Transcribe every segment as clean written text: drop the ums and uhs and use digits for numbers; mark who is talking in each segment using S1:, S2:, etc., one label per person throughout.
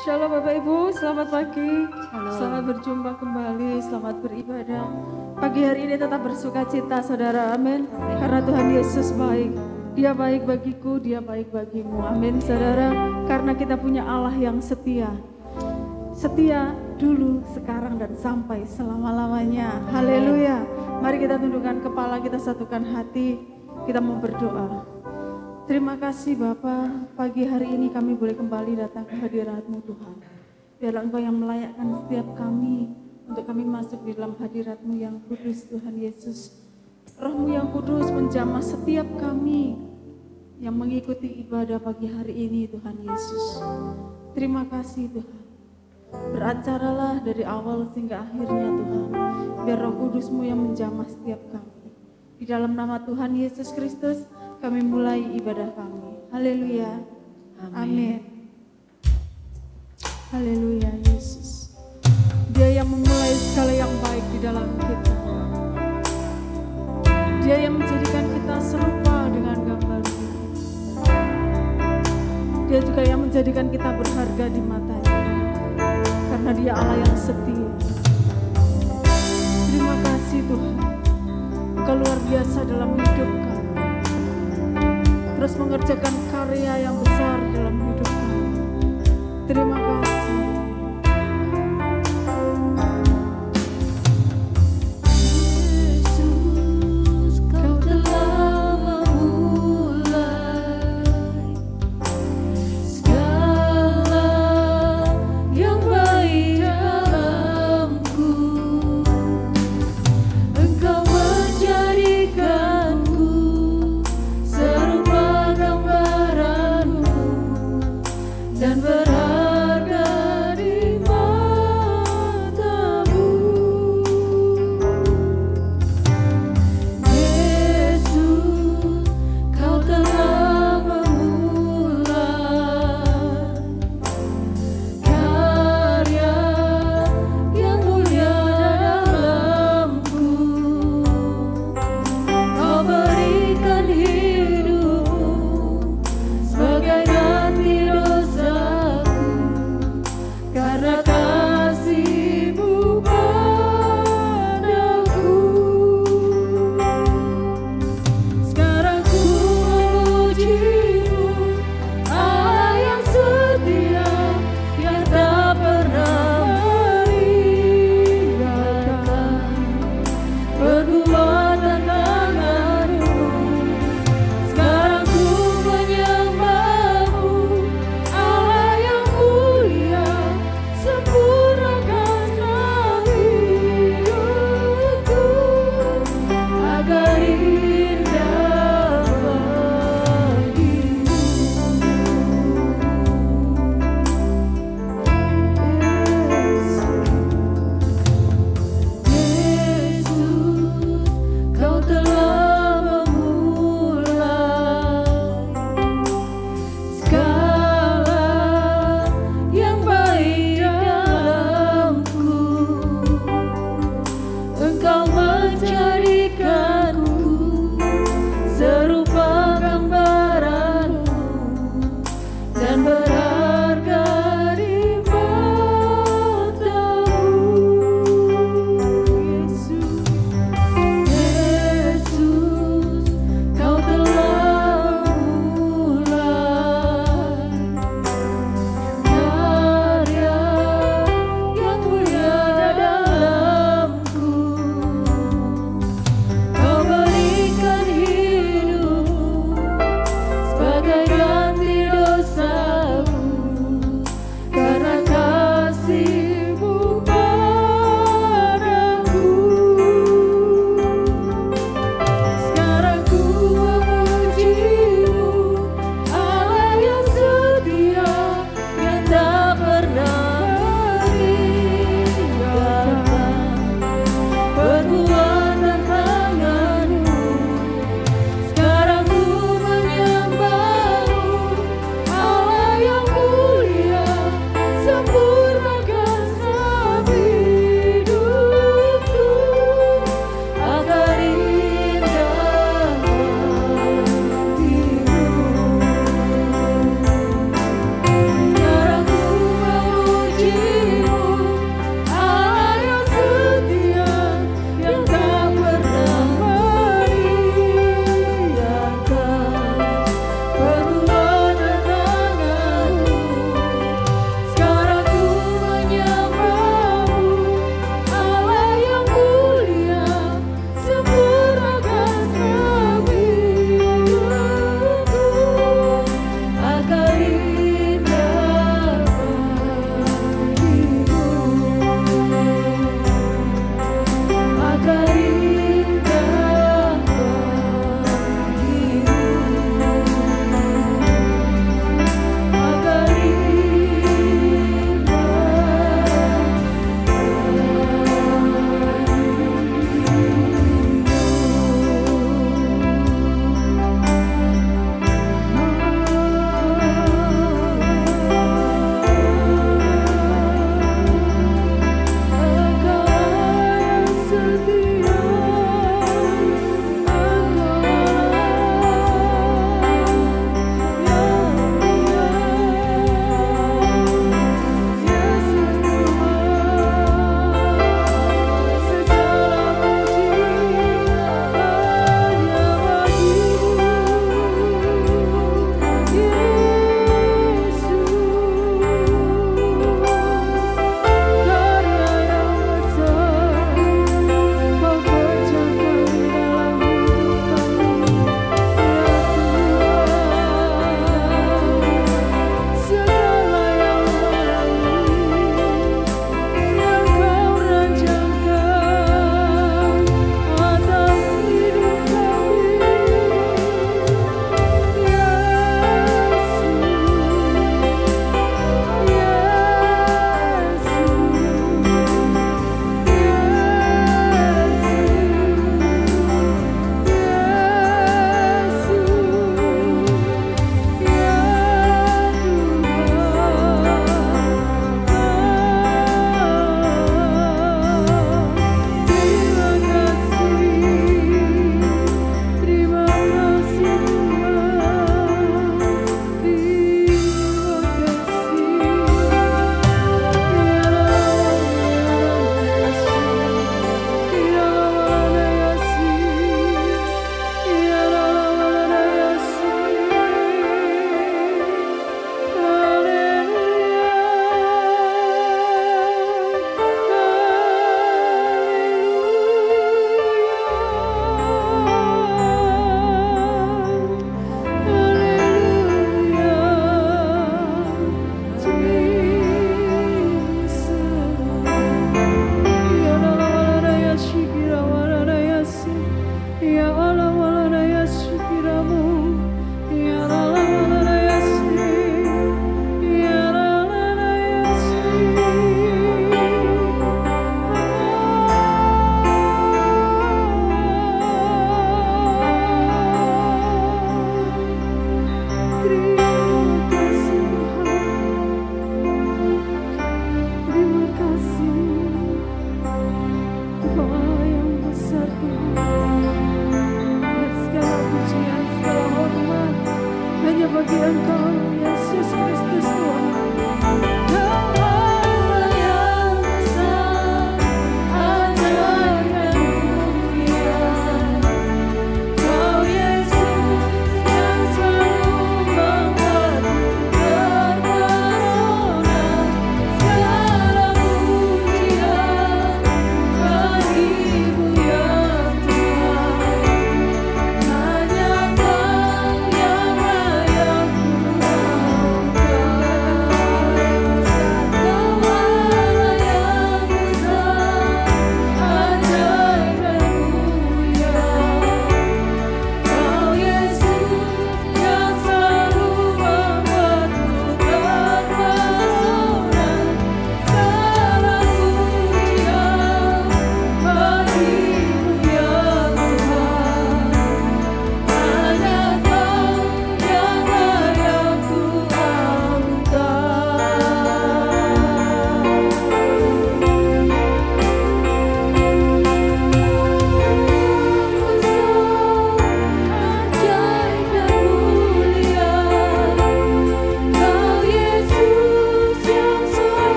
S1: Shalom Bapak Ibu, selamat pagi.
S2: Shalom.
S1: Selamat berjumpa kembali, selamat beribadah. Pagi hari ini tetap bersuka cita saudara, amin. Karena Tuhan Yesus baik. Dia baik bagiku, dia baik bagimu, amin saudara. Karena kita punya Allah yang setia. Setia dulu, sekarang dan sampai selama-lamanya. Haleluya. Mari kita tundukkan kepala, kita satukan hati, kita mau berdoa. Terima kasih Bapa, pagi hari ini kami boleh kembali datang ke hadirat-Mu Tuhan. Biarlah Engkau yang melayakkan setiap kami untuk kami masuk di dalam hadirat-Mu yang kudus Tuhan Yesus. Roh-Mu yang kudus menjamah setiap kami yang mengikuti ibadah pagi hari ini Tuhan Yesus. Terima kasih Tuhan. Beracaralah dari awal hingga akhirnya Tuhan. Biar Roh Kudus-Mu yang menjamah setiap kami. Di dalam nama Tuhan Yesus Kristus kami mulai ibadah kami. Haleluya. Amin. Haleluya Yesus. Dia yang memulai segala yang baik di dalam kita. Dia yang menjadikan kita serupa dengan gambar-Nya. Dia juga yang menjadikan kita berharga di mata-Nya. Karena Dia Allah yang setia. Terima kasih Tuhan. Engkau luar biasa dalam hidup kami. Terus mengerjakan karya yang besar dalam hidup kami. Terima kasih. Yesus, Kau telah memulai segala yang baik dalamku. Engkau menjadikanku serupa gambaran-Mu dan berharga di mata-Mu. Yesus, Kau telah memulai karya yang mulia dalamku. Kau berikan hidupmu sebagai ganti dosaku.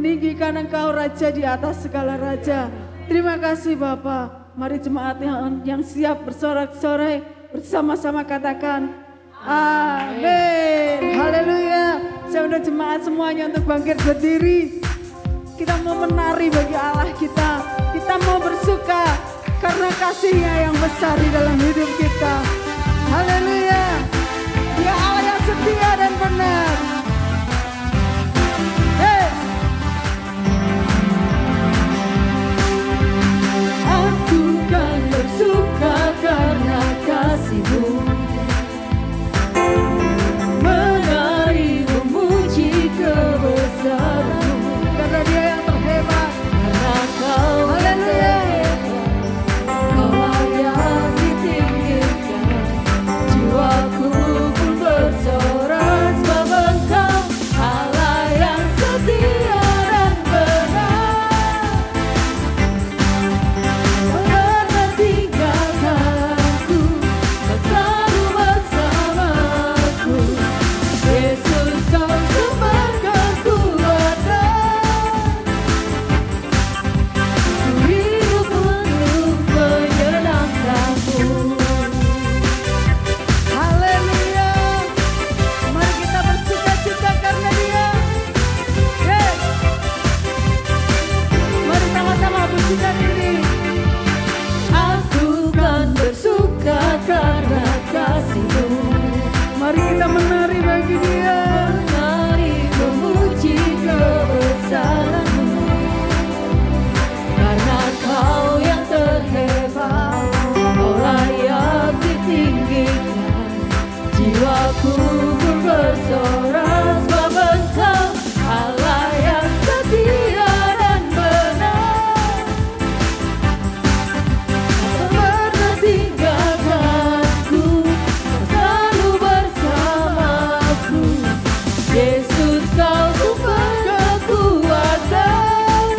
S1: meninggikan Engkau Raja di atas segala raja. Terima kasih Bapa. Mari jemaat yang siap bersorak-sorai bersama-sama katakan amin. Haleluya. Saya undang jemaat semuanya untuk bangkit berdiri. Kita mau menari bagi Allah kita. Kita mau bersuka karena kasih-Nya yang besar di dalam hidup kita. Haleluya. Dia Allah yang setia dan benar. Aku kan bersuka karena kasih-Mu, menari memuji kebesaran-Mu, karena Dia yang terhebat, karena Kau yang terhebat, Kau layak ditinggikan, jiwaku pun bersorak sebab Engkau Allah yang setia dan benar. Aku kan bersuka karena kasih-Mu. Mari kita menari bagi Dia, menari memuji kebesaran-Mu, karena Kau yang terhebat, Kau layak ditinggikan, jiwaku pun bersorak sebab Engkau Allah yang setia dan benar. Tak pernah tinggalkanku, selalu bersamaku. Yesus, Kau sumber kekuatan,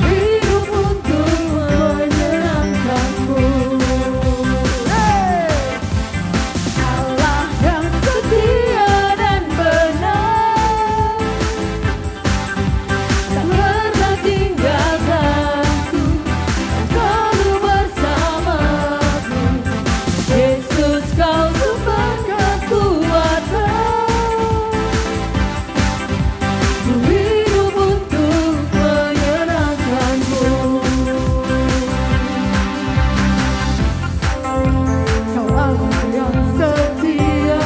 S1: hidup untuk menyenangkan-Mu. Allah yang setia dan benar, tak pernah tinggalkanku, selalu bersamaku. Yesus, Kau sumber kekuatan, hidup untuk menyenangkan-Mu. Kau Allah yang setia,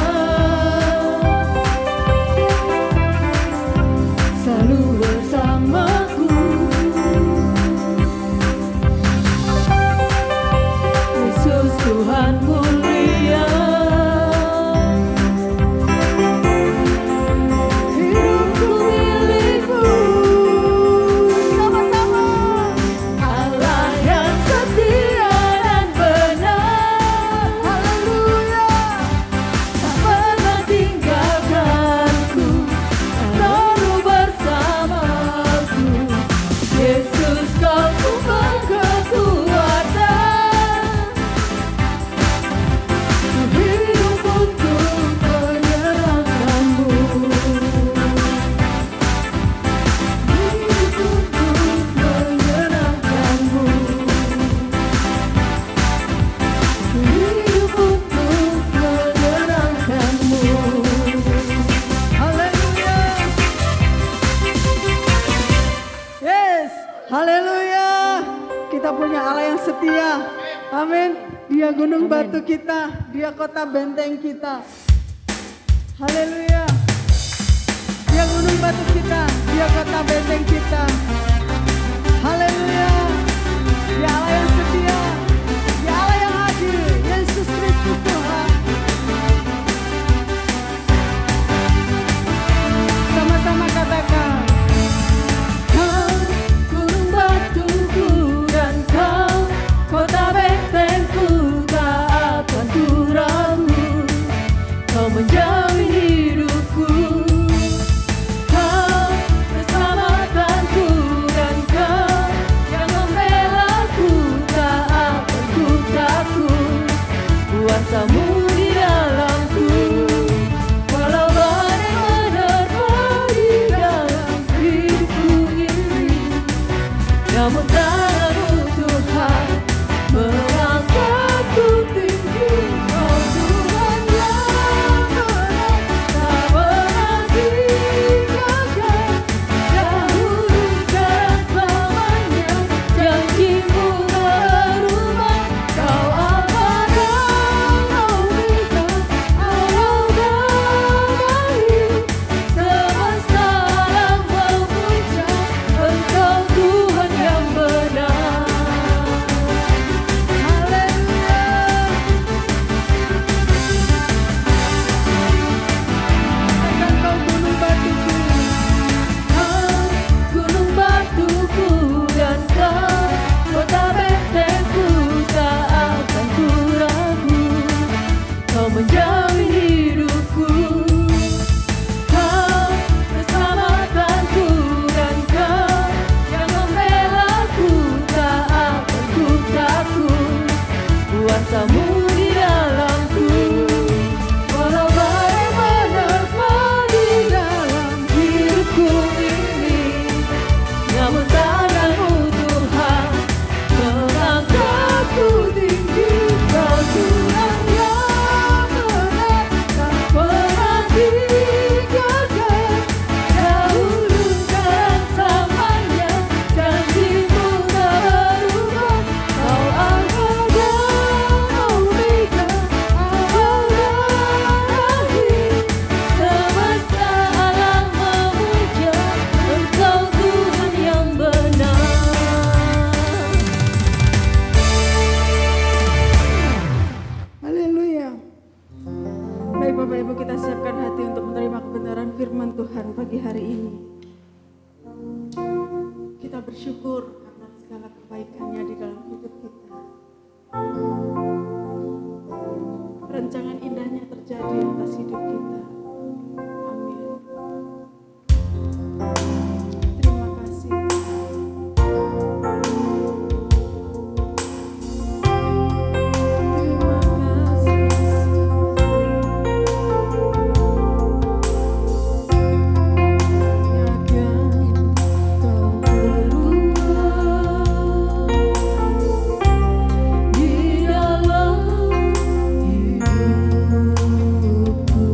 S1: selalu bersamaku. Yesus Tuhan mulia, hidupku milik-Mu. Sama-sama. Allah yang setia dan benar, haleluya, tak pernah tinggalkanku, selalu bersamaku. Yesus, Kau sumber kekuatan, hidup untuk menyenangkan-Mu, hidup untuk menyenangkan-Mu, hidup untuk menyenangkan-Mu. Haleluya. Yes, haleluya. Kita punya Allah yang setia. Amin. Dia gunung batu kita, Dia kota benteng kita. Haleluya. Dia gunung batu kita, Dia kota benteng kita. Haleluya. Dia Allah yang setia, Dia Allah yang hadir, Yesus Kristus Tuhan. Sama-sama katakan, Kau gunung batuku dan Kau kota bentengku, tak akan ku ragu. Kau menjamin hidupku, Kau bersama
S2: namun tangan-Mu Tuhan mengangkatku tinggi. Oh Tuhan yang benar, tak pernah tinggalkan, dahulu sekarang selamanya, janji-Mu berubah. Kau Alfa dan Omega, awal dan akhir, semesta alam memuja Engkau Tuhan yang benar. Haleluya. Katakan kau gunung batuku, gunung batuku dan kau kota bentengku, tak akan ku ragu. Kau menjamin hidupku, kau keselamatanku, dan kau yang membelaku, tak akan ku takut. Kuasa-Mu di dalamku, walau badai menerpa di dalam hidupku ini, namun tangan-Mu Tuhan mengangkatku tinggi. Kau Tuhan yang benar, tak pernah tinggalkan, dahulu sekarang selamanya, janji-Mu tak berubah. Kau Alfa dan Omega, awal dan akhir, semesta alam memuja Engkau Tuhan yang benar.
S1: Haleluya. Baik Bapak Ibu, kita siapkan hati untuk menerima kebenaran firman Tuhan pagi hari ini. Kita bersyukur karena segala kebaikan-Nya di dalam hidup kita. Rancangan indahnya terjadi atas hidup kita. Amin. Terima kasih. Terima kasih. Biarkan Kau berubah di dalam hidupku.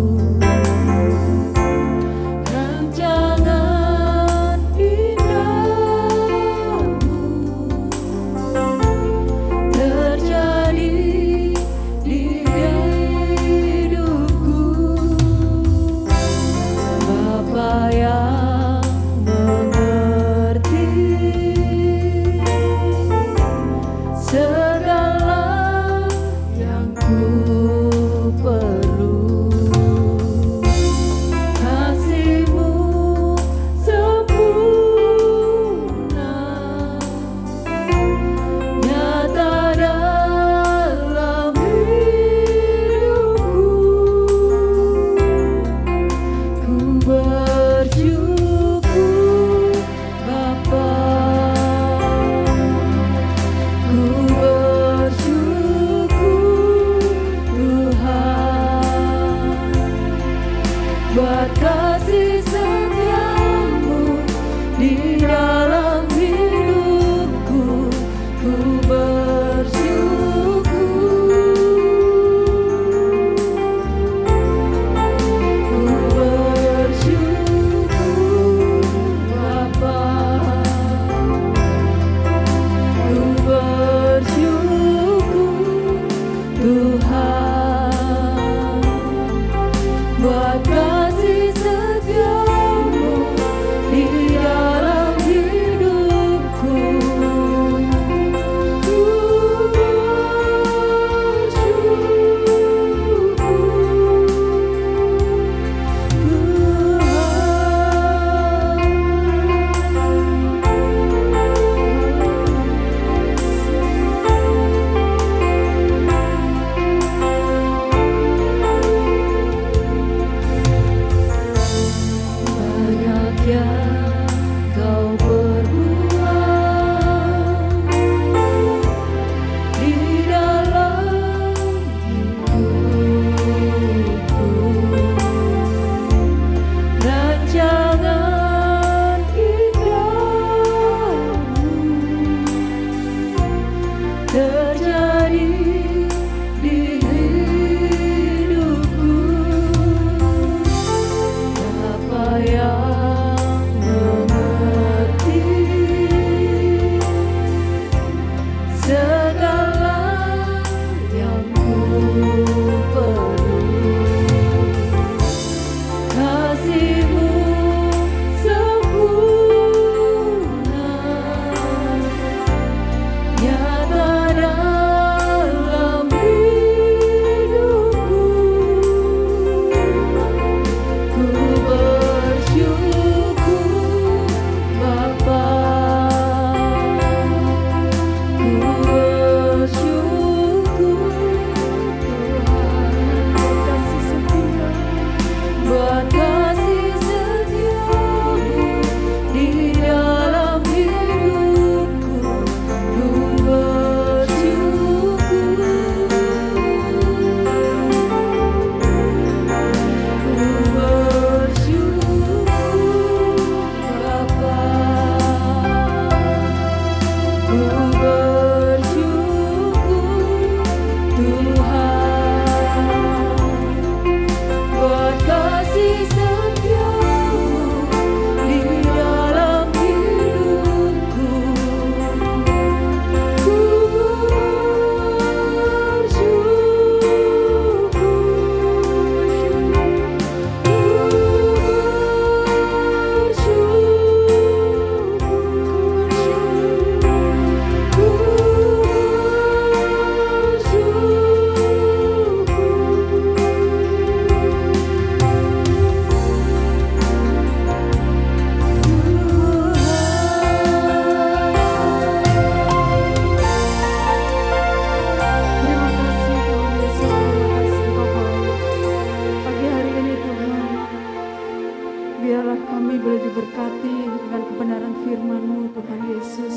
S1: kebenaran firman-Mu Tuhan Yesus.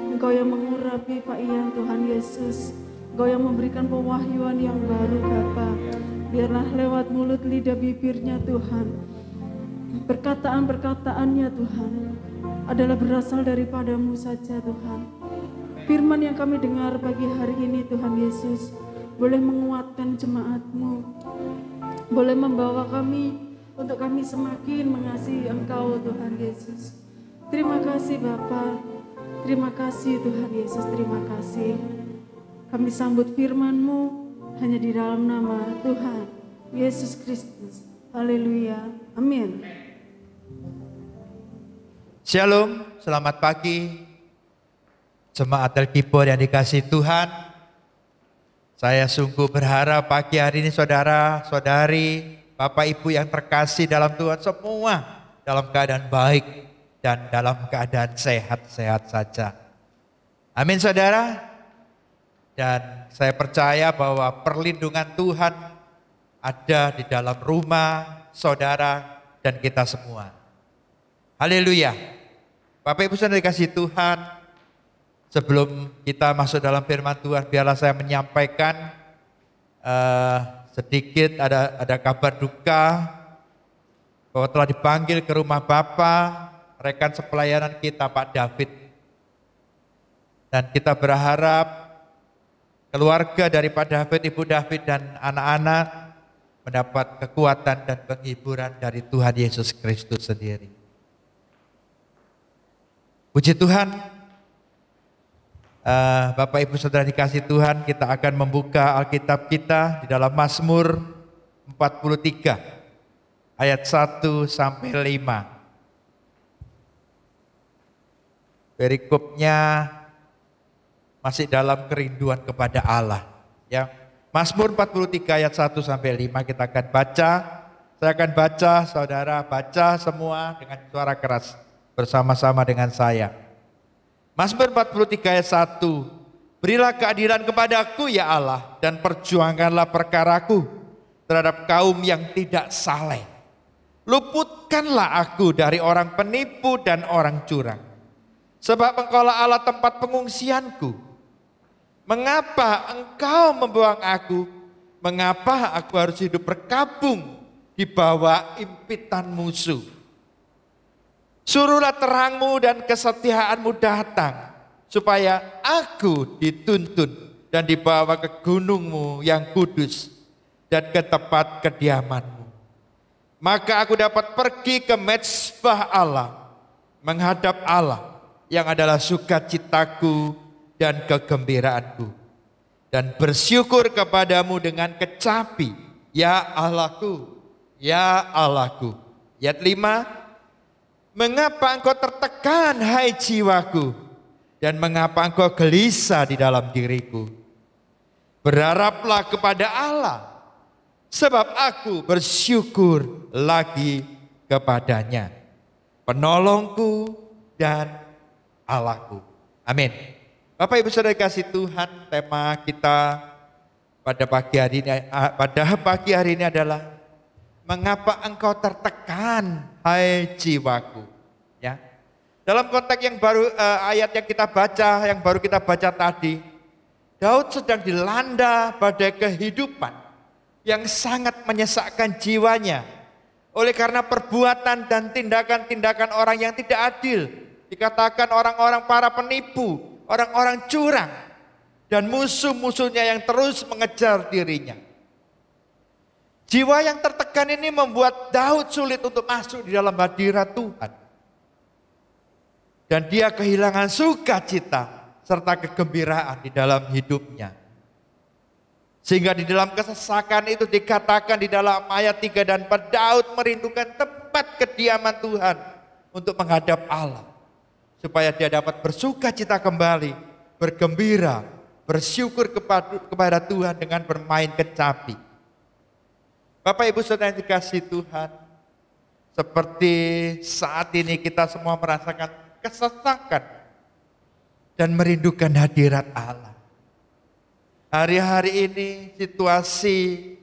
S1: Engkau yang mengurapi Pak Ian Tuhan Yesus. Engkau yang memberikan pewahyuan yang baru Bapa. Biarlah lewat mulut lidah bibirnya Tuhan, perkataan-perkataannya Tuhan adalah berasal daripada-Mu saja Tuhan. Firman yang kami dengar pagi hari ini Tuhan Yesus boleh menguatkan jemaat-Mu, boleh membawa kami untuk kami semakin mengasihi Engkau Tuhan Yesus. Terima kasih Bapa, terima kasih Tuhan Yesus, terima kasih. Kami sambut firman-Mu hanya di dalam nama Tuhan Yesus Kristus. Haleluya, amin.
S3: Shalom, selamat pagi jemaat Al-Kibor yang dikasihi Tuhan. Saya sungguh berharap pagi hari ini saudara-saudari, Bapak Ibu yang terkasih dalam Tuhan semua dalam keadaan baik dan dalam keadaan sehat-sehat saja. Amin saudara. Dan saya percaya bahwa perlindungan Tuhan ada di dalam rumah saudara dan kita semua. Haleluya. Bapak Ibu saudara dikasihi Tuhan, sebelum kita masuk dalam firman Tuhan, biarlah saya menyampaikan sedikit ada kabar duka bahwa telah dipanggil ke rumah Bapa rekan sepelayanan kita Pak David. Dan kita berharap keluarga dari Pak David, Ibu David dan anak-anak mendapat kekuatan dan penghiburan dari Tuhan Yesus Kristus sendiri. Puji Tuhan. Bapak Ibu Saudara dikasih Tuhan, kita akan membuka Alkitab kita di dalam Mazmur 43 ayat 1 sampai 5. Perikopnya masih dalam kerinduan kepada Allah. Ya, Mazmur 43 ayat 1 sampai 5 kita akan baca. Saya akan baca, saudara baca semua dengan suara keras bersama-sama dengan saya. Mazmur 43 ayat 1. Berilah keadilan kepadaku ya Allah, dan perjuangkanlah perkaraku terhadap kaum yang tidak saleh. Luputkanlah aku dari orang penipu dan orang curang. Sebab Engkaulah Allah tempat pengungsianku. Mengapa Engkau membuang aku? Mengapa aku harus hidup berkabung di bawah impitan musuh? Suruhlah terangmu dan kesetiaanmu datang, supaya aku dituntun dan dibawa ke gunungmu yang kudus dan ke tempat kediamanmu. Maka aku dapat pergi ke mezbah Allah, menghadap Allah yang adalah sukacitaku dan kegembiraanku, dan bersyukur kepadamu dengan kecapi, ya Allahku, ya Allahku. Ayat 5. Mengapa engkau tertekan hai jiwaku, dan mengapa engkau gelisah di dalam diriku? Berharaplah kepada Allah, sebab aku bersyukur lagi kepadanya, penolongku dan Allahku. Amin. Bapak Ibu Saudara kasih Tuhan, tema kita pada pagi hari ini adalah mengapa engkau tertekan hai jiwaku. Ya. Dalam konteks yang baru ayat yang kita baca, yang baru kita baca tadi, Daud sedang dilanda badai kehidupan yang sangat menyesakkan jiwanya oleh karena perbuatan dan tindakan-tindakan orang yang tidak adil. Dikatakan orang-orang para penipu, orang-orang curang, dan musuh-musuhnya yang terus mengejar dirinya. Jiwa yang tertekan ini membuat Daud sulit untuk masuk di dalam hadirat Tuhan. Dan dia kehilangan sukacita serta kegembiraan di dalam hidupnya. Sehingga di dalam kesesakan itu dikatakan di dalam ayat 3, dan Daud merindukan tempat kediaman Tuhan untuk menghadap Allah. Supaya dia dapat bersukacita kembali, bergembira, bersyukur kepada Tuhan dengan bermain kecapi. Bapak Ibu Saudara yang dikasihi Tuhan, seperti saat ini kita semua merasakan kesesakan dan merindukan hadirat Allah. Hari-hari ini situasi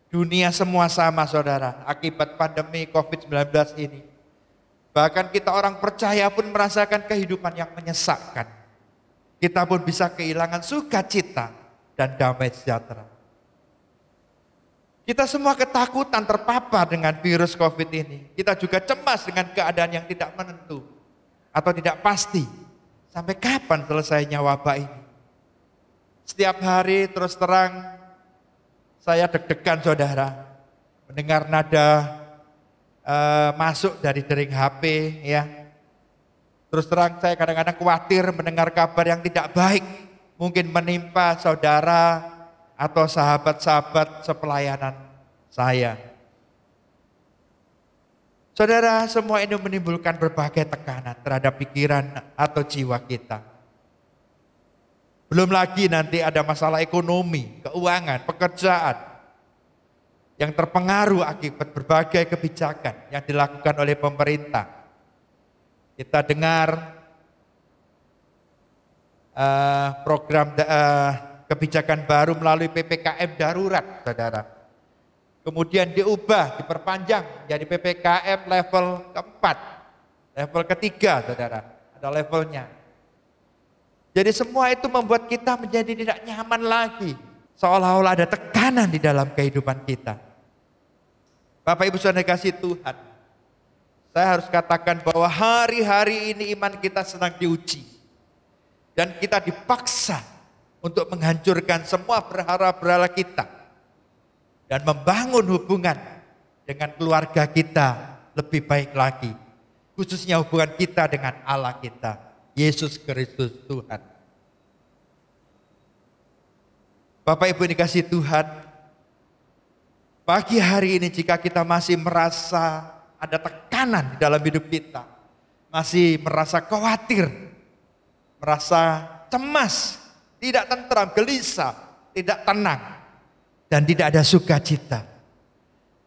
S3: dunia semua sama saudara, akibat pandemi COVID-19 ini. Bahkan kita orang percaya pun merasakan kehidupan yang menyesakkan. Kita pun bisa kehilangan sukacita dan damai sejahtera. Kita semua ketakutan terpapar dengan virus COVID ini. Kita juga cemas dengan keadaan yang tidak menentu atau tidak pasti. Sampai kapan selesainya wabah ini? Setiap hari terus terang saya deg-degan saudara. Mendengar nada masuk dari dering HP ya. Terus terang saya kadang-kadang khawatir mendengar kabar yang tidak baik. Mungkin menimpa saudara atau sahabat-sahabat sepelayanan saya. Saudara, semua ini menimbulkan berbagai tekanan terhadap pikiran atau jiwa kita. Belum lagi nanti ada masalah ekonomi, keuangan, pekerjaan yang terpengaruh akibat berbagai kebijakan yang dilakukan oleh pemerintah. Kita dengar program kebijakan baru melalui PPKM darurat, saudara. Kemudian diubah, diperpanjang jadi PPKM level keempat, level ketiga, saudara. Ada levelnya. Jadi semua itu membuat kita menjadi tidak nyaman lagi. Seolah-olah ada tekanan di dalam kehidupan kita. Bapak Ibu Saudara kasih Tuhan, saya harus katakan bahwa hari-hari ini iman kita sedang diuji. Dan kita dipaksa untuk menghancurkan semua berhala-berhala kita. Dan membangun hubungan dengan keluarga kita lebih baik lagi. Khususnya hubungan kita dengan Allah kita, Yesus Kristus Tuhan. Bapak Ibu dikasih Tuhan, pagi hari ini jika kita masih merasa ada tekanan di dalam hidup kita, masih merasa khawatir, merasa cemas, tidak tentram, gelisah, tidak tenang, dan tidak ada sukacita.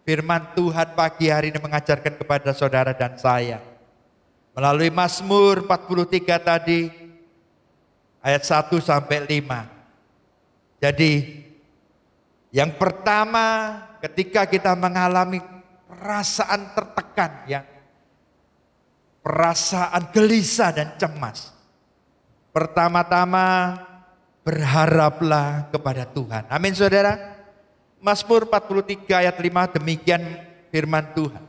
S3: Firman Tuhan pagi hari ini mengajarkan kepada saudara dan saya, melalui Mazmur 43 tadi, ayat 1 sampai 5. Jadi yang pertama ketika kita mengalami perasaan tertekan, ya, perasaan gelisah dan cemas, pertama-tama berharaplah kepada Tuhan. Amin saudara. Mazmur 43 ayat 5 demikian firman Tuhan.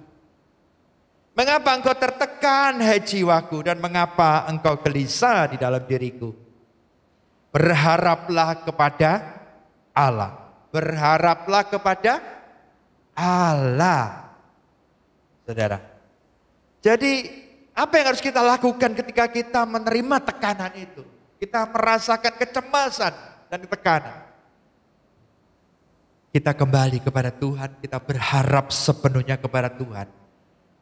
S3: Mengapa engkau tertekan hai jiwaku, dan mengapa engkau gelisah di dalam diriku? Berharaplah kepada Allah. Berharaplah kepada Allah. Saudara. Jadi apa yang harus kita lakukan ketika kita menerima tekanan itu? Kita merasakan kecemasan dan tekanan. Kita kembali kepada Tuhan, kita berharap sepenuhnya kepada Tuhan.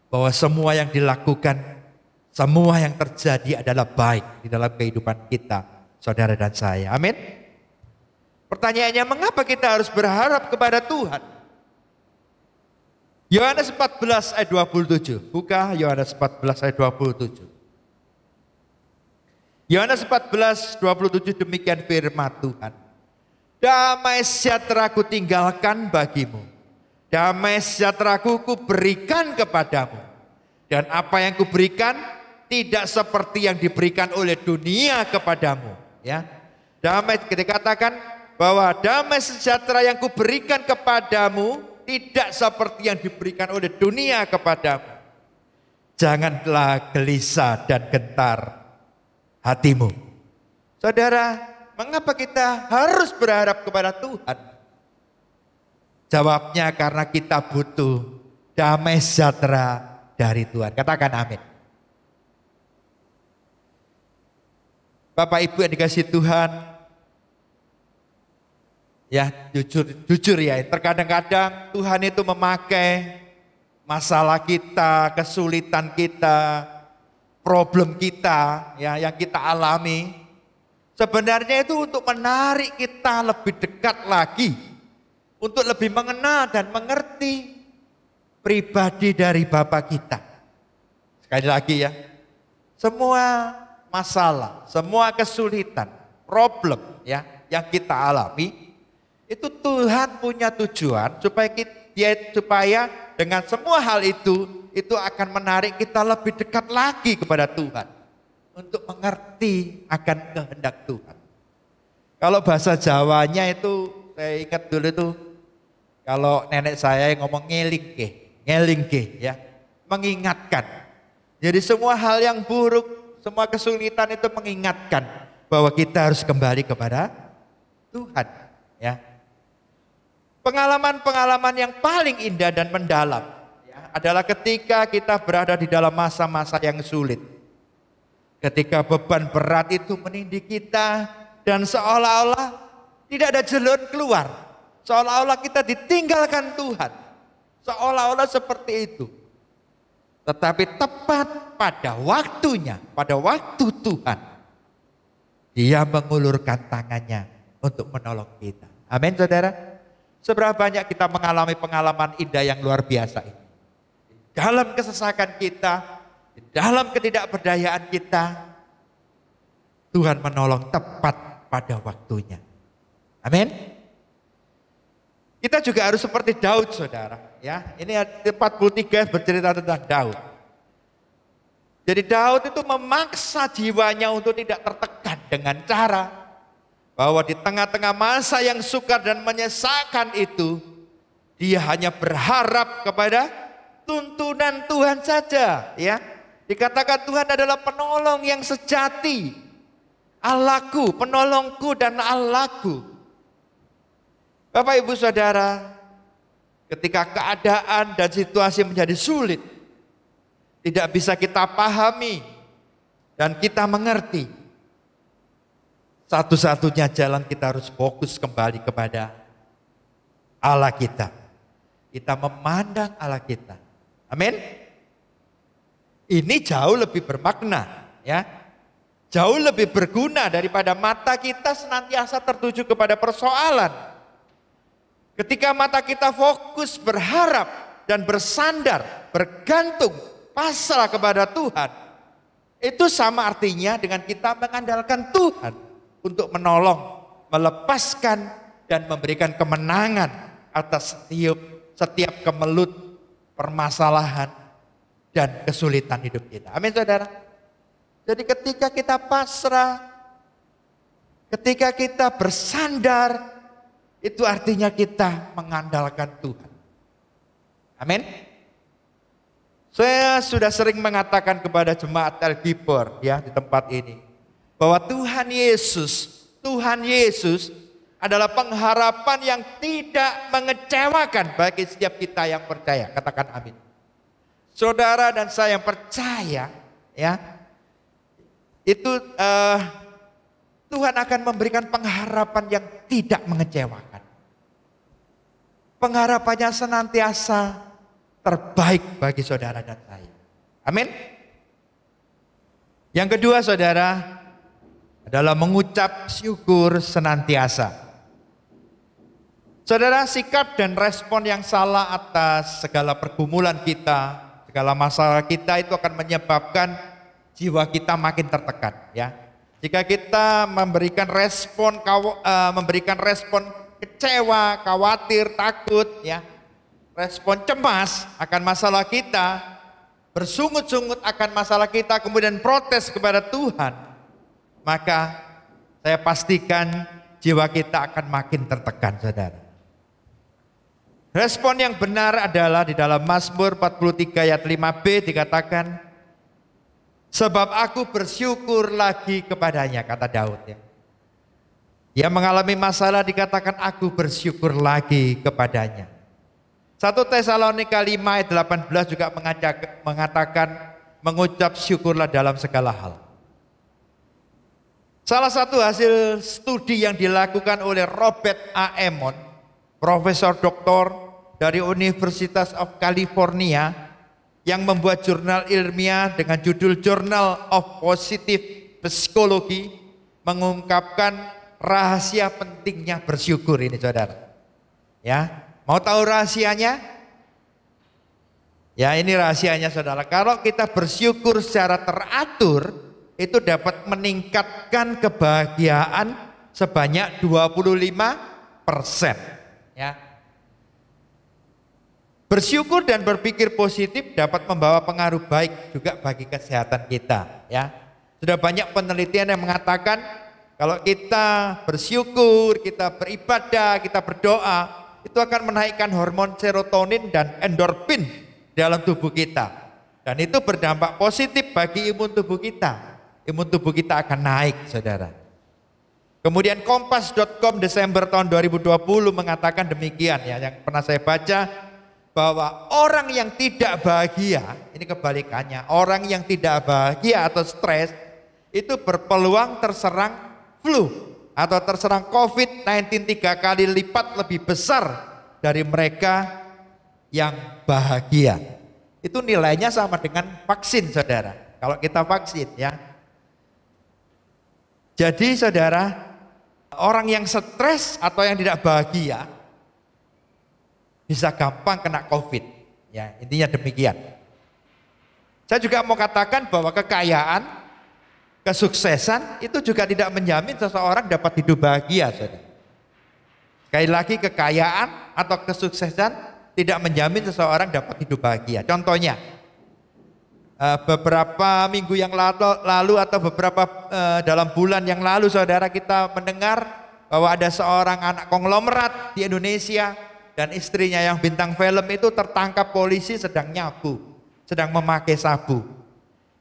S3: Bahwa semua yang dilakukan, semua yang terjadi adalah baik di dalam kehidupan kita, saudara dan saya. Amin. Pertanyaannya, mengapa kita harus berharap kepada Tuhan? Yohanes 14 ayat 27. Buka Yohanes 14 ayat 27. Yohanes 14, 27 demikian firman Tuhan. Damai sejahtera ku tinggalkan bagimu. Damai sejahtera ku berikan kepadamu. Dan apa yang kuberikan tidak seperti yang diberikan oleh dunia kepadamu. Ya, damai, dikatakan bahwa damai sejahtera yang kuberikan kepadamu tidak seperti yang diberikan oleh dunia kepadamu. Janganlah gelisah dan gentar hatimu. Saudara, mengapa kita harus berharap kepada Tuhan? Jawabnya karena kita butuh damai sejahtera dari Tuhan. Katakan amin. Bapak Ibu yang dikasihi Tuhan, ya jujur ya, terkadang-kadang Tuhan itu memakai masalah kita, kesulitan kita, problem kita ya yang kita alami, sebenarnya itu untuk menarik kita lebih dekat lagi, untuk lebih mengenal dan mengerti pribadi dari Bapa kita. Sekali lagi ya, semua masalah, semua kesulitan, problem ya yang kita alami, itu Tuhan punya tujuan supaya dengan semua hal itu itu akan menarik kita lebih dekat lagi kepada Tuhan. Untuk mengerti akan kehendak Tuhan. Kalau bahasa Jawanya itu, saya ingat dulu itu, kalau nenek saya yang ngomong ngelingke ya, mengingatkan. Jadi semua hal yang buruk, semua kesulitan itu mengingatkan bahwa kita harus kembali kepada Tuhan. Ya, pengalaman-pengalaman yang paling indah dan mendalam ya, adalah ketika kita berada di dalam masa-masa yang sulit. Ketika beban berat itu menindih kita dan seolah-olah tidak ada jalan keluar. Seolah-olah kita ditinggalkan Tuhan. Seolah-olah seperti itu. Tetapi tepat pada waktunya, pada waktu Tuhan, Dia mengulurkan tangannya untuk menolong kita. Amin, saudara. Seberapa banyak kita mengalami pengalaman indah yang luar biasa ini. Dalam kesesakan kita, di dalam ketidakberdayaan kita, Tuhan menolong tepat pada waktunya. Amin. Kita juga harus seperti Daud, saudara. Ya, ini 43 bercerita tentang Daud. Jadi Daud itu memaksa jiwanya untuk tidak tertekan dengan cara bahwa di tengah-tengah masa yang sukar dan menyesakan itu, dia hanya berharap kepada tuntunan Tuhan saja. Ya, dikatakan Tuhan adalah penolong yang sejati, Allahku, penolongku dan Allahku. Bapak Ibu Saudara, ketika keadaan dan situasi menjadi sulit, tidak bisa kita pahami dan kita mengerti, satu-satunya jalan kita harus fokus kembali kepada Allah kita. Kita memandang Allah kita. Amin. Ini jauh lebih bermakna, ya. Jauh lebih berguna daripada mata kita senantiasa tertuju kepada persoalan. Ketika mata kita fokus berharap dan bersandar, bergantung, pasrah kepada Tuhan, itu sama artinya dengan kita mengandalkan Tuhan untuk menolong, melepaskan dan memberikan kemenangan atas setiap kemelut, permasalahan dan kesulitan hidup kita. Amin, saudara. Jadi ketika kita pasrah, ketika kita bersandar, itu artinya kita mengandalkan Tuhan. Amin. Saya sudah sering mengatakan kepada jemaat El-Gibor ya di tempat ini, bahwa Tuhan Yesus adalah pengharapan yang tidak mengecewakan bagi setiap kita yang percaya. Katakan amin. Saudara dan saya yang percaya ya, itu Tuhan akan memberikan pengharapan yang tidak mengecewakan. Pengharapannya senantiasa terbaik bagi saudara dan saya. Amin. Yang kedua, saudara, adalah mengucap syukur senantiasa. Saudara, sikap dan respon yang salah atas segala pergumulan kita, segala masalah kita itu akan menyebabkan jiwa kita makin tertekan, ya. Jika kita memberikan respon kecewa, khawatir, takut, ya, respon cemas akan masalah kita, bersungut-sungut akan masalah kita, kemudian protes kepada Tuhan, maka saya pastikan jiwa kita akan makin tertekan, saudara. Respon yang benar adalah di dalam Mazmur 43 ayat 5b dikatakan, sebab aku bersyukur lagi kepadanya, kata Daud ya. Dia mengalami masalah dikatakan aku bersyukur lagi kepadanya. 1 Tesalonika 5 ayat 18 juga mengatakan mengucap syukurlah dalam segala hal. Salah satu hasil studi yang dilakukan oleh Robert A. Emmons, Profesor Doktor dari Universitas of California, yang membuat jurnal ilmiah dengan judul Journal of Positive Psychology, mengungkapkan rahasia pentingnya bersyukur ini, saudara. Ya, mau tahu rahasianya? Ya, ini rahasianya, saudara. Kalau kita bersyukur secara teratur, itu dapat meningkatkan kebahagiaan sebanyak 25%.
S4: 25%.
S3: Ya. Bersyukur dan berpikir positif dapat membawa pengaruh baik juga bagi kesehatan kita, ya. Sudah banyak penelitian yang mengatakan kalau kita bersyukur, kita beribadah, kita berdoa, itu akan menaikkan hormon serotonin dan endorfin dalam tubuh kita. Dan itu berdampak positif bagi imun tubuh kita. Imun tubuh kita akan naik, saudara. Kemudian Kompas.com Desember tahun 2020 mengatakan demikian, ya, yang pernah saya baca, bahwa orang yang tidak bahagia, ini kebalikannya, orang yang tidak bahagia atau stres itu berpeluang terserang flu atau terserang COVID-19 3 kali lipat lebih besar dari mereka yang bahagia. Itu nilainya sama dengan vaksin, saudara. Kalau kita vaksin, ya. Jadi saudara, orang yang stres atau yang tidak bahagia bisa gampang kena COVID, ya, intinya demikian. Saya juga mau katakan bahwa kekayaan, kesuksesan itu juga tidak menjamin seseorang dapat hidup bahagia, saudara. Sekali lagi, kekayaan atau kesuksesan tidak menjamin seseorang dapat hidup bahagia. Contohnya, beberapa minggu yang lalu atau beberapa dalam bulan yang lalu, saudara, kita mendengar bahwa ada seorang anak konglomerat di Indonesia dan istrinya yang bintang film itu tertangkap polisi sedang nyabu, sedang memakai sabu.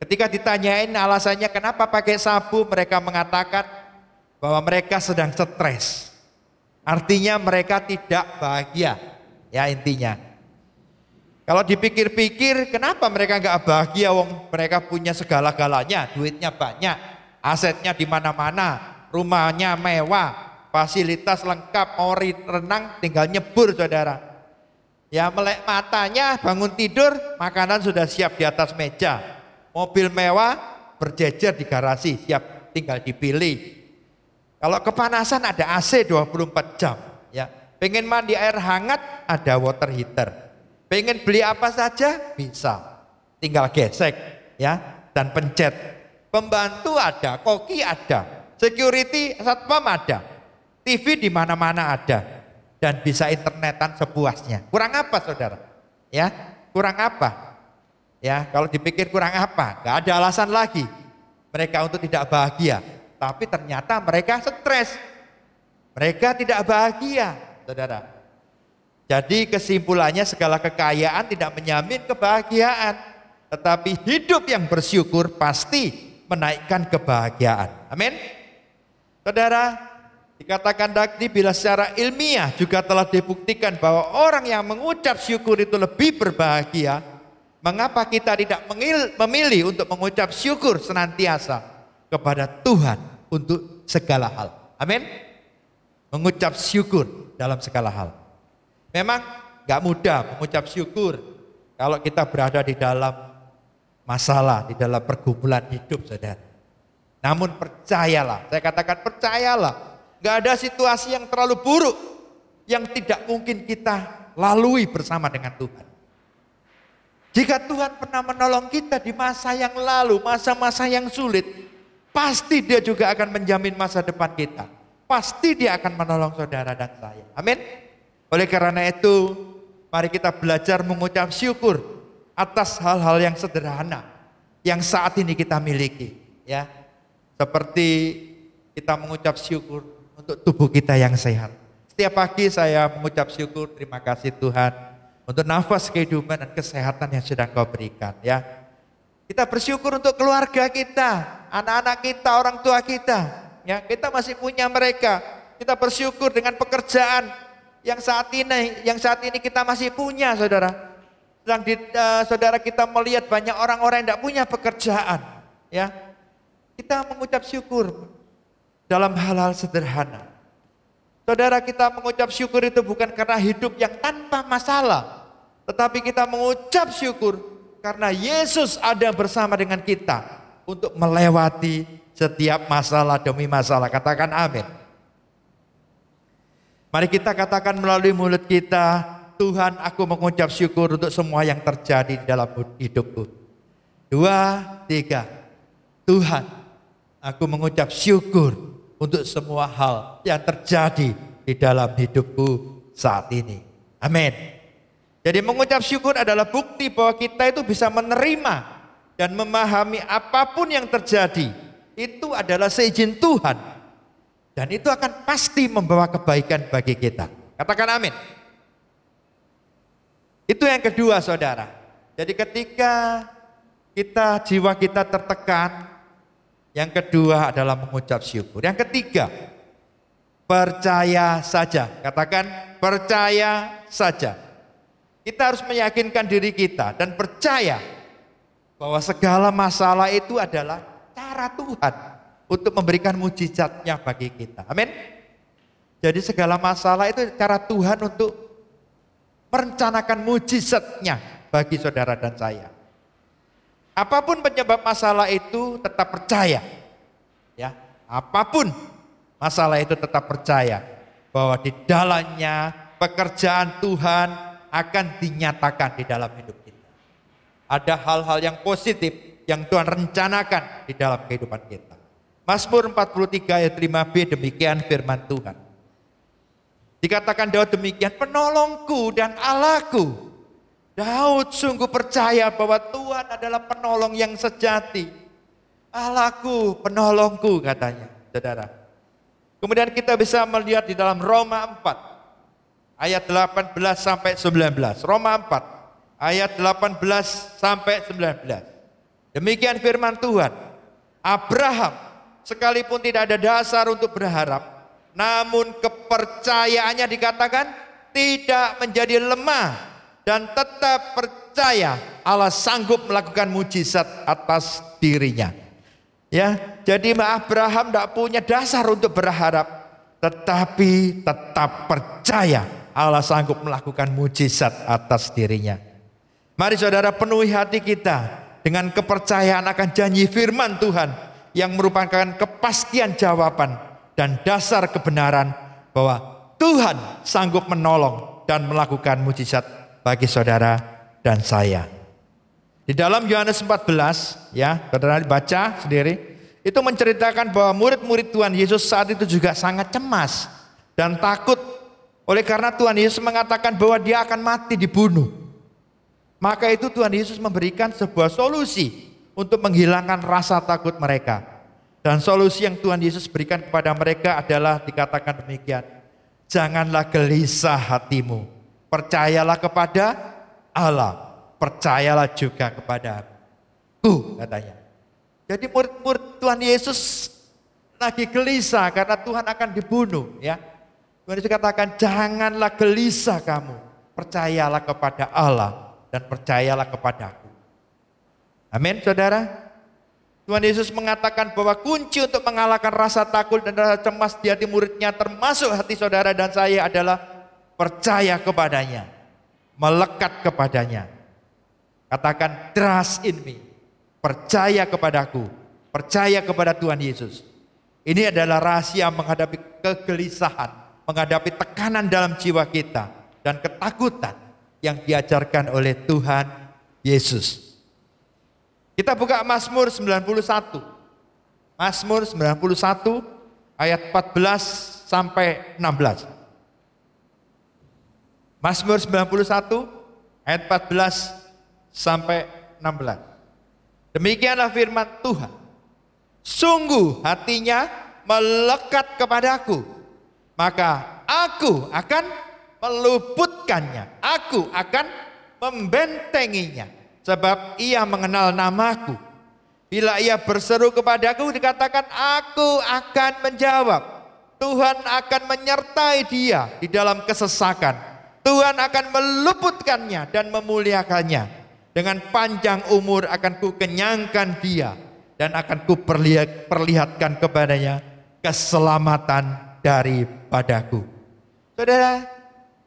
S3: Ketika ditanyain alasannya kenapa pakai sabu, mereka mengatakan bahwa mereka sedang stres. Artinya mereka tidak bahagia, ya, intinya. Kalau dipikir-pikir, kenapa mereka nggak bahagia? Wong mereka punya segala-galanya, duitnya banyak, asetnya di mana-mana, rumahnya mewah, fasilitas lengkap, mau renang tinggal nyebur, saudara. Ya, melek matanya, bangun tidur, makanan sudah siap di atas meja. Mobil mewah berjejer di garasi, siap tinggal dipilih. Kalau kepanasan ada AC 24 jam, ya. Pengen mandi air hangat, ada water heater. Pengen beli apa saja bisa, tinggal gesek, ya, dan pencet. Pembantu ada, koki ada, security satpam ada. TV di mana-mana ada dan bisa internetan sepuasnya. Kurang apa, saudara? Ya, kurang apa? Ya, kalau dipikir kurang apa? Gak ada alasan lagi mereka untuk tidak bahagia. Tapi ternyata mereka stres. Mereka tidak bahagia, saudara. Jadi kesimpulannya segala kekayaan tidak menjamin kebahagiaan. Tetapi hidup yang bersyukur pasti menaikkan kebahagiaan. Amin. Saudara, dikatakan tadi bila secara ilmiah juga telah dibuktikan bahwa orang yang mengucap syukur itu lebih berbahagia. Mengapa kita tidak memilih untuk mengucap syukur senantiasa kepada Tuhan untuk segala hal? Amin. Mengucap syukur dalam segala hal. Memang gak mudah mengucap syukur kalau kita berada di dalam masalah, di dalam pergumulan hidup, saudara. Namun percayalah, saya katakan percayalah, gak ada situasi yang terlalu buruk yang tidak mungkin kita lalui bersama dengan Tuhan. Jika Tuhan pernah menolong kita di masa yang lalu, masa-masa yang sulit, pasti Dia juga akan menjamin masa depan kita. Pasti Dia akan menolong saudara dan saya. Amin. Oleh karena itu, mari kita belajar mengucap syukur atas hal-hal yang sederhana yang saat ini kita miliki, ya. Seperti kita mengucap syukur untuk tubuh kita yang sehat. Setiap pagi saya mengucap syukur, terima kasih Tuhan untuk nafas kehidupan dan kesehatan yang sudah Kau berikan, ya. Kita bersyukur untuk keluarga kita, anak-anak kita, orang tua kita, ya. Kita masih punya mereka. Kita bersyukur dengan pekerjaan yang saat ini kita masih punya, saudara. Sedang saudara kita melihat banyak orang-orang yang tidak punya pekerjaan, ya. Kita mengucap syukur dalam hal-hal sederhana. Saudara, kita mengucap syukur itu bukan karena hidup yang tanpa masalah, tetapi kita mengucap syukur karena Yesus ada bersama dengan kita untuk melewati setiap masalah demi masalah. Katakan amin. Mari kita katakan melalui mulut kita, Tuhan, aku mengucap syukur untuk semua yang terjadi dalam hidupku. 2, 3. Tuhan, aku mengucap syukur untuk semua hal yang terjadi di dalam hidupku saat ini. Amin. Jadi mengucap syukur adalah bukti bahwa kita itu bisa menerima dan memahami apapun yang terjadi. Itu adalah seizin Tuhan. Dan itu akan pasti membawa kebaikan bagi kita. Katakan amin. Itu yang kedua, saudara. Jadi ketika jiwa kita tertekan, yang kedua adalah mengucap syukur. Yang ketiga, percaya saja. Katakan percaya saja. Kita harus meyakinkan diri kita dan percaya bahwa segala masalah itu adalah cara Tuhan untuk memberikan mujizatnya bagi kita. Amin. Jadi segala masalah itu cara Tuhan untuk merencanakan mujizatnya bagi saudara dan saya. Apapun penyebab masalah itu tetap percaya. Ya, apapun masalah itu tetap percaya bahwa di dalamnya pekerjaan Tuhan akan dinyatakan di dalam hidup kita. Ada hal-hal yang positif yang Tuhan rencanakan di dalam kehidupan kita. Mazmur 43 ayat 5b, demikian firman Tuhan. Dikatakan Daud demikian, penolongku dan Allahku. Daud sungguh percaya bahwa Tuhan adalah penolong yang sejati. Allahku, penolongku, katanya, saudara. Kemudian kita bisa melihat di dalam Roma 4 ayat 18 sampai 19. Roma 4 ayat 18 sampai 19. Demikian firman Tuhan. Abraham sekalipun tidak ada dasar untuk berharap, namun kepercayaannya dikatakan tidak menjadi lemah dan tetap percaya Allah sanggup melakukan mujizat atas dirinya. Ya, jadi Abraham tidak punya dasar untuk berharap, tetapi tetap percaya Allah sanggup melakukan mujizat atas dirinya. Mari saudara penuhi hati kita dengan kepercayaan akan janji firman Tuhan yang merupakan kepastian jawaban dan dasar kebenaran bahwa Tuhan sanggup menolong dan melakukan mujizat bagi saudara dan saya. Di dalam Yohanes 14, ya, saudara baca sendiri, itu menceritakan bahwa murid-murid Tuhan Yesus saat itu juga sangat cemas dan takut. Oleh karena Tuhan Yesus mengatakan bahwa dia akan mati dibunuh. Maka itu Tuhan Yesus memberikan sebuah solusi untuk menghilangkan rasa takut mereka. Dan solusi yang Tuhan Yesus berikan kepada mereka adalah dikatakan demikian. Janganlah gelisah hatimu. Percayalah kepada Allah. Percayalah juga kepada aku, katanya. Jadi murid-murid Tuhan Yesus lagi gelisah karena Tuhan akan dibunuh, ya. Tuhan Yesus katakan, janganlah gelisah kamu, percayalah kepada Allah dan percayalah kepadaku. Amin, saudara. Tuhan Yesus mengatakan bahwa kunci untuk mengalahkan rasa takut dan rasa cemas di hati muridnya, termasuk hati saudara dan saya, adalah percaya kepadanya, melekat kepadanya. Katakan, trust in me, percaya kepadaku, percaya kepada Tuhan Yesus. Ini adalah rahasia menghadapi kegelisahan, menghadapi tekanan dalam jiwa kita dan ketakutan yang diajarkan oleh Tuhan Yesus. Kita buka Mazmur 91. Mazmur 91 ayat 14 sampai 16. Mazmur 91 ayat 14 sampai 16. Demikianlah firman Tuhan. Sungguh hatinya melekat kepadaku, maka aku akan meluputkannya, aku akan membentenginya, sebab ia mengenal namaku. Bila ia berseru kepadaku, dikatakan aku akan menjawab. Tuhan akan menyertai dia di dalam kesesakan. Tuhan akan meluputkannya dan memuliakannya. Dengan panjang umur akan kukenyangkan dia dan akan kuperlihatkan kepadanya keselamatan daripadaku. Saudara,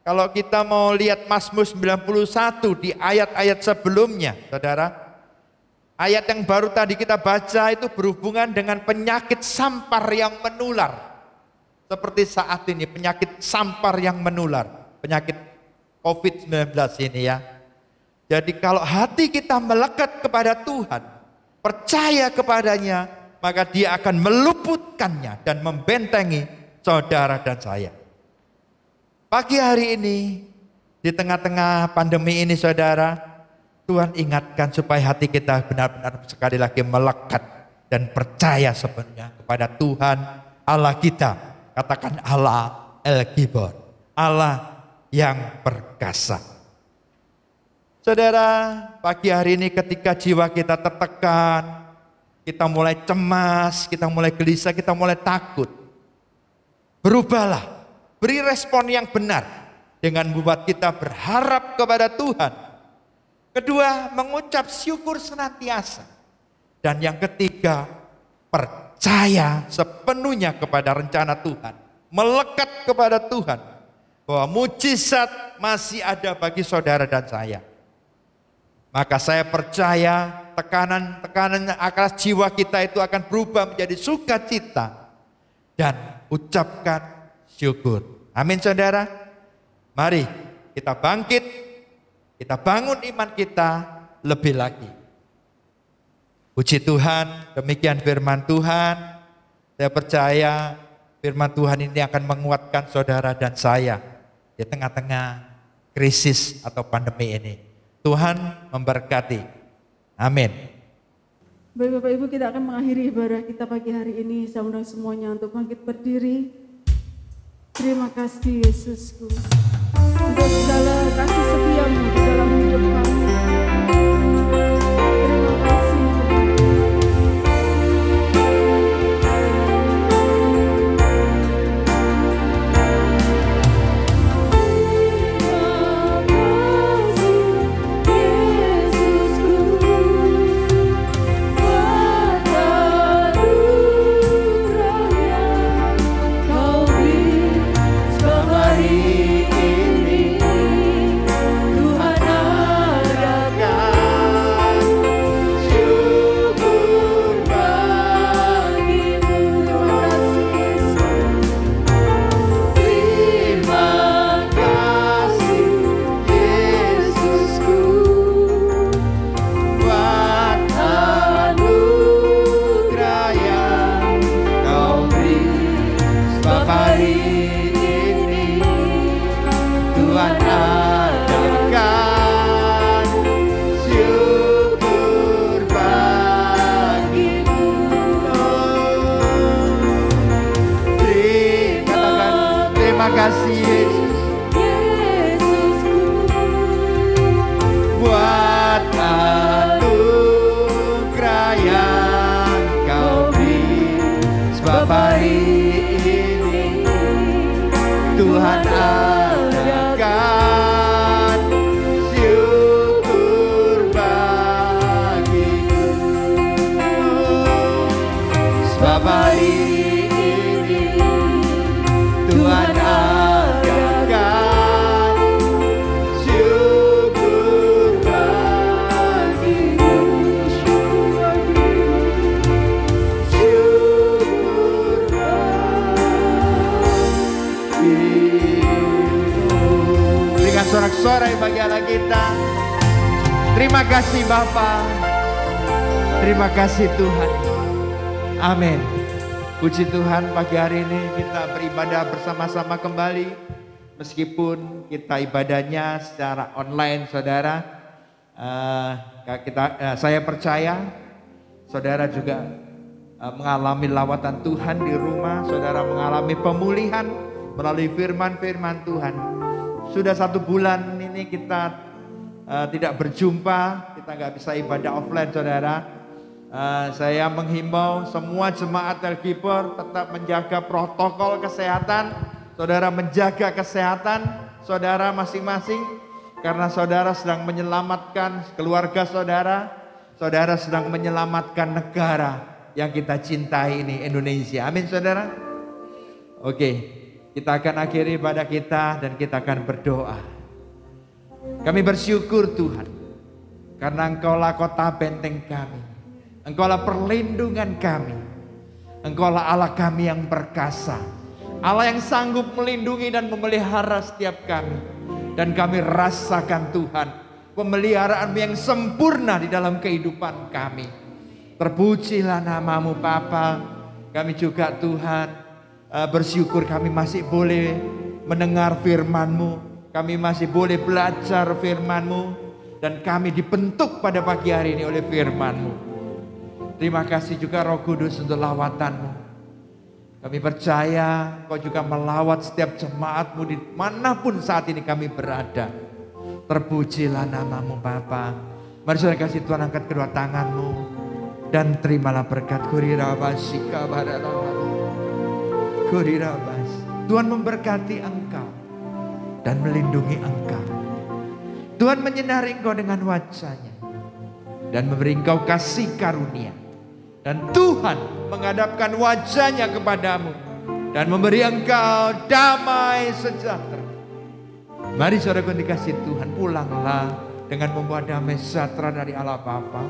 S3: kalau kita mau lihat Mazmur 91 di ayat-ayat sebelumnya, saudara, ayat yang baru tadi kita baca itu berhubungan dengan penyakit sampar yang menular. Seperti saat ini, penyakit sampar yang menular, penyakit COVID-19 ini, ya. Jadi kalau hati kita melekat kepada Tuhan, percaya kepadanya, maka dia akan meluputkannya dan membentengi saudara dan saya. Pagi hari ini, Di tengah-tengah pandemi ini saudara, Tuhan ingatkan supaya hati kita benar-benar sekali lagi melekat dan percaya sepenuhnya kepada Tuhan Allah kita. Katakan Allah El-Gibor, Allah yang perkasa. Saudara, pagi hari ini ketika jiwa kita tertekan, kita mulai cemas, kita mulai gelisah, kita mulai takut. Berubahlah, beri respon yang benar dengan membuat kita berharap kepada Tuhan. Kedua, mengucap syukur senantiasa. Dan yang ketiga, percaya sepenuhnya kepada rencana Tuhan. Melekat kepada Tuhan. Bahwa mujizat masih ada bagi saudara dan saya. Maka saya percaya tekanan akan jiwa kita itu akan berubah menjadi sukacita. Dan ucapkan syukur. Amin saudara. Mari kita bangkit, kita bangun iman kita lebih lagi. Puji Tuhan, demikian firman Tuhan. Saya percaya firman Tuhan ini akan menguatkan saudara dan saya di tengah-tengah krisis atau pandemi ini. Tuhan memberkati. Amin.
S1: Baik Bapak Ibu, kita akan mengakhiri ibadah kita pagi hari ini. Saya undang semuanya untuk bangkit berdiri. Terima kasih Yesusku untuk segala kasih setiamu di dalam hidup kami. Terima kasih Tuhan.
S3: Sorak-sorai bagi Allah kita. Terima kasih Bapa. Terima kasih Tuhan. Amin. Puji Tuhan, pagi hari ini kita beribadah bersama-sama kembali. Meskipun kita ibadahnya secara online saudara. Saya percaya saudara juga mengalami lawatan Tuhan di rumah. Saudara mengalami pemulihan melalui firman-firman Tuhan. Sudah 1 bulan ini kita tidak berjumpa, kita nggak bisa ibadah offline saudara. Saya menghimbau semua jemaat El-Gibor tetap menjaga protokol kesehatan. Saudara menjaga kesehatan saudara masing-masing. Karena saudara sedang menyelamatkan keluarga saudara. Saudara sedang menyelamatkan negara yang kita cintai ini, Indonesia. Amin saudara. Oke. Kita akan akhiri ibadah kita dan kita akan berdoa. Kami bersyukur Tuhan. Karena Engkaulah kota benteng kami. Engkaulah perlindungan kami. Engkaulah Allah kami yang perkasa. Allah yang sanggup melindungi dan memelihara setiap kami. Dan kami rasakan Tuhan, pemeliharaan-Mu yang sempurna di dalam kehidupan kami. Terpujilah nama-Mu Bapa. Kami juga Tuhan bersyukur kami masih boleh mendengar firman-Mu. Kami masih boleh belajar firman-Mu, dan kami dibentuk pada pagi hari ini oleh firman-Mu. Terima kasih juga Roh Kudus untuk lawatan-Mu. Kami percaya Kau juga melawat setiap jemaat-Mu dimanapun saat ini kami berada. Terpujilah nama-Mu Bapa. Mari saudara kasih Tuhan, angkat kedua tangan-Mu dan terimalah berkat. Tuhan memberkati engkau dan melindungi engkau. Tuhan menyinari engkau dengan wajah-Nya dan memberi engkau kasih karunia. Dan Tuhan menghadapkan wajah-Nya kepadamu dan memberi engkau damai sejahtera. Mari saudara dikasih Tuhan, pulanglah dengan membawa damai sejahtera dari Allah Bapa,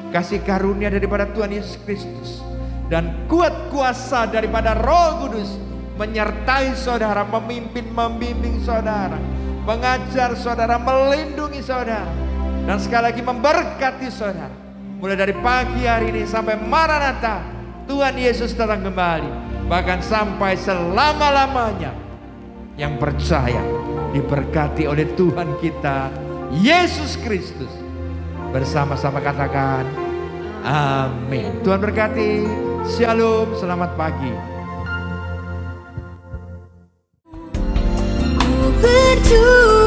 S3: kasih karunia daripada Tuhan Yesus Kristus, dan kuat kuasa daripada Roh Kudus menyertai saudara, memimpin, membimbing saudara, mengajar saudara, melindungi saudara, dan sekali lagi memberkati saudara. Mulai dari pagi hari ini sampai Maranatha, Tuhan Yesus datang kembali, bahkan sampai selama-lamanya. Yang percaya diberkati oleh Tuhan kita Yesus Kristus. Bersama-sama katakan amin. Tuhan berkati. Shalom, selamat pagi.
S2: Ku berjuang